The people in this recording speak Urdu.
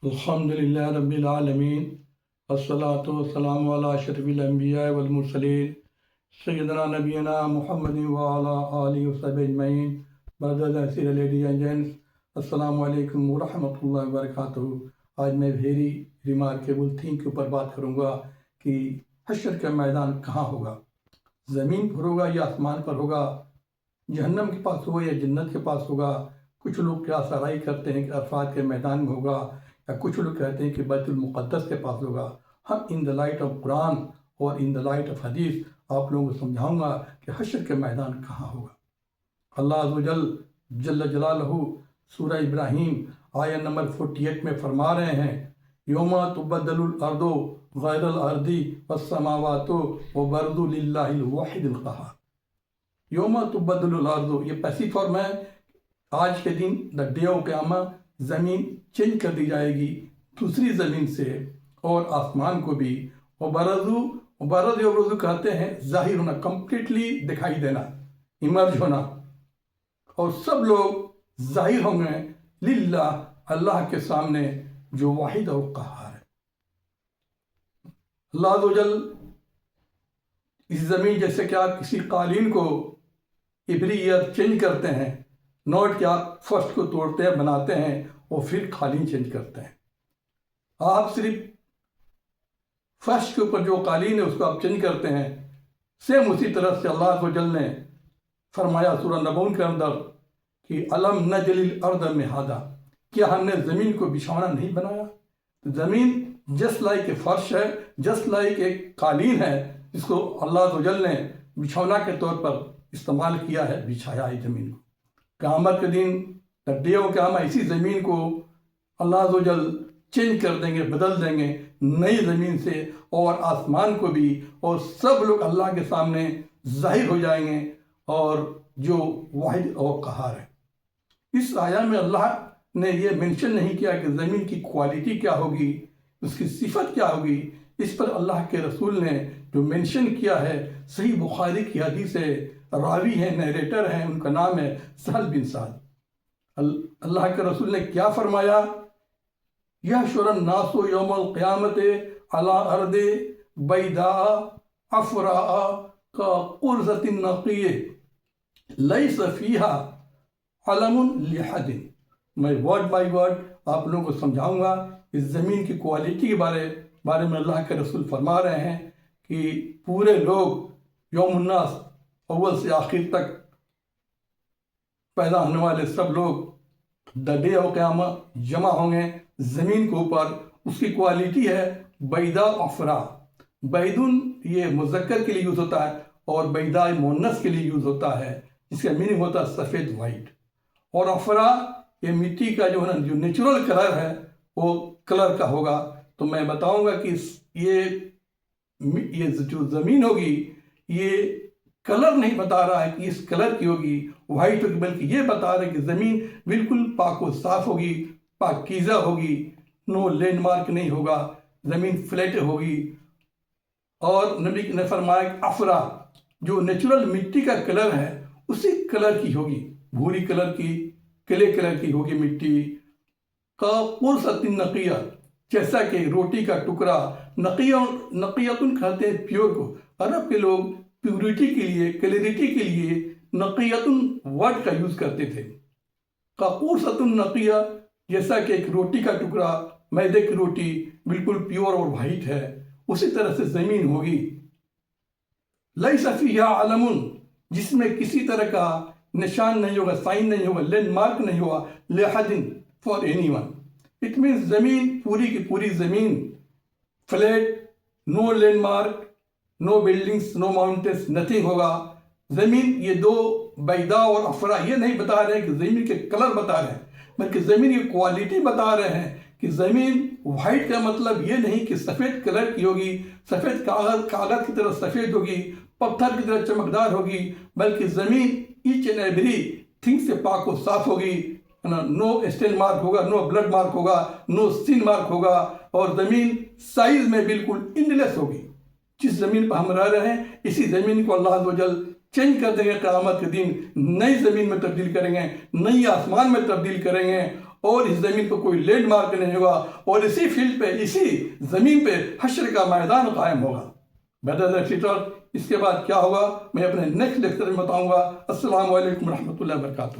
الحمدللہ رب العالمین والصلاة والسلام علی اشرف الانبیاء والمرسلین سیدنا نبینا محمد وعلی آلہ وصحبہ اجمعین. brothers and ladies and gents, السلام علیکم ورحمۃ اللہ وبرکاتہ. آج میں ویری ریمارکیبل تھنگ کے اوپر بات کروں گا کہ حشر کا میدان کہاں ہوگا، زمین پر ہوگا یا آسمان پر ہوگا، جہنم کے پاس ہوگا یا جنت کے پاس ہوگا. کچھ لوگ کیا سرائی کرتے ہیں کہ عرفات کے میدان میں ہوگا، یا کچھ لوگ کہتے ہیں کہ بیت المقدس کے پاس ہوگا. ہم ان دا لائٹ آف قرآن اور ان دا لائٹ آف حدیث آپ لوگوں کو سمجھاؤں گا کہ حشر کے میدان کہاں ہوگا. اللہ عز و جل جلالہ سورہ ابراہیم آیت نمبر 48 میں فرما رہے ہیں، یوم تبدل الارض غیر الارض والسماوات وبرزوا للہ الواحد القہار. یوم تبدل الارض، یہ پیسیو فارم ہے. آج کے دن دا ڈے آف قیامت زمین چینج کر دی جائے گی دوسری زمین سے، اور آسمان کو بھی. برز کہتے ہیں ظاہر ہونا، کمپلیٹلی دکھائی دینا، ایمرج ہونا، اور سب لوگ ظاہر ہوں گے للہ، اللہ کے سامنے جو واحد اور قہار ہے. اللہ عز و جل اس زمین، جیسے کہ آپ کسی قالین کو ایوری ایئر چینج کرتے ہیں، نوٹ کہ آپ فرسٹ کو توڑتے ہیں، بناتے ہیں اور پھر قالین چینج کرتے ہیں. آپ صرف فرش کے اوپر جو قالین ہے اس کو آپ چینج کرتے ہیں. سیم اسی طرح سے اللہ عز و جل نے فرمایا سورہ نبون کے اندر کہ الم نجعل الارض مہادا، کیا ہم نے زمین کو بچھونا نہیں بنایا؟ زمین جسٹ لائک ایک فرش ہے، جسٹ لائک ایک قالین ہے، جس کو اللہ عز و جل نے بچھونا کے طور پر استعمال کیا ہے، بچھایا ہے زمین کو. قیامت کے دن ڈے آف قیامت اسی زمین کو اللہ عز و جل چینج کر دیں گے، بدل دیں گے نئی زمین سے، اور آسمان کو بھی، اور سب لوگ اللہ کے سامنے ظاہر ہو جائیں گے، اور جو واحد اور قہار ہے. اس آیہ میں اللہ نے یہ مینشن نہیں کیا کہ زمین کی کوالٹی کیا ہوگی، اس کی صفت کیا ہوگی. اس پر اللہ کے رسول نے جو مینشن کیا ہے، صحیح بخاری کی حدیث ہے، راوی ہیں، نیریٹر ہیں، ان کا نام ہے سہل بن سعد. اللہ کے رسول نے کیا فرمایا؟ یحشر الناس یوم القیامت علی ارض بیضاء عفراء کقرصۃ نقیہ لیس فیہا علم لحد. میں ورڈ بائی ورڈ آپ لوگوں کو سمجھاؤں گا. اس زمین کی کوالٹی کے بارے میں اللہ کے رسول فرما رہے ہیں کہ پورے لوگ یوم الناس، اول سے آخر تک پیدا ہونے والے سب لوگ دا ڈے آف قیامت جمع ہوں گے زمین کے اوپر. اس کی کوالٹی ہے بیضاء عفراء. بیدن یہ مذکر کے لیے یوز ہوتا ہے، اور بیضاء مؤنث کے لیے یوز ہوتا ہے، جس کا میننگ ہوتا ہے سفید، وائٹ. اور عفراء یہ مٹی کا جو ہے نا، جو نیچرل کلر ہے وہ کلر کا ہوگا. تو میں بتاؤں گا کہ یہ جو زمین ہوگی یہ کلر نہیں بتا رہا ہے کہ اس کلر کی ہوگی، وائٹ ہوگی، بلکہ یہ بتا رہا ہے کہ زمین بالکل پاک و صاف ہوگی، پاکیزہ ہوگی، نو لینڈ مارک نہیں ہوگا، زمین فلیٹ ہوگی. اور نبی نے فرمایا کہ عفرا جو نیچرل مٹی کا کلر ہے اسی کلر کی ہوگی، بھوری کلر کی، کلے کلر کی ہوگی مٹی. کا قرصۃ نقیہ، جیسا کہ روٹی کا ٹکڑا. نقیتن کہتے ہیں پیور کو. عرب کے لوگ پیورٹی کے لیے، کلیئرٹی کے لیے نقیتن ورڈ کا یوز کرتے تھے. کا قرصۃ نقیہ، جیسا کہ ایک روٹی کا ٹکڑا، میدے کی روٹی بالکل پیور اور وائٹ ہے، اسی طرح سے زمین ہوگی. لیس فیہا علم، جس میں کسی طرح کا نشان نہیں ہوگا، سائن نہیں ہوگا، لینڈ مارک نہیں ہوگا، لحد for any one. It means زمین پوری کی پوری زمین flat, no landmark, no buildings, no mountains, nothing ہوگا. زمین، یہ دو بیضاء اور عفراء یہ نہیں بتا رہے ہیں کہ زمین کے کلر بتا رہے ہیں، بلکہ زمین کی کوالٹی بتا رہے ہیں. کہ زمین وائٹ کا مطلب یہ نہیں کہ سفید کلر کی ہوگی، سفید کاغذ کی طرح سفید ہوگی، پتھر کی طرح چمکدار ہوگی، بلکہ زمین ایچ اینڈ ایوری تھنگ سے پاک و صاف ہوگی. نو اسٹین مارک ہوگا، نو بلڈ مارک ہوگا، نو سین مارک ہوگا. اور زمین سائز میں بالکل انڈلیس ہوگی. جس زمین پہ ہم رہ رہے ہیں اسی زمین کو اللہ عز و جل چینج کر دیں گے قیامت کے دن، نئی زمین میں تبدیل کریں گے، نئی آسمان میں تبدیل کریں گے. اور اس زمین پہ کوئی لینڈ مارک نہیں ہوگا اور اسی فیلڈ پہ اسی زمین پہ حشر کا میدان قائم ہوگا. بردرز اینڈ سسٹر، اس کے بعد کیا ہوگا میں اپنے نیکسٹ لیکچر میں بتاؤں گا. السلام علیکم ورحمۃ اللہ وبرکاتہ.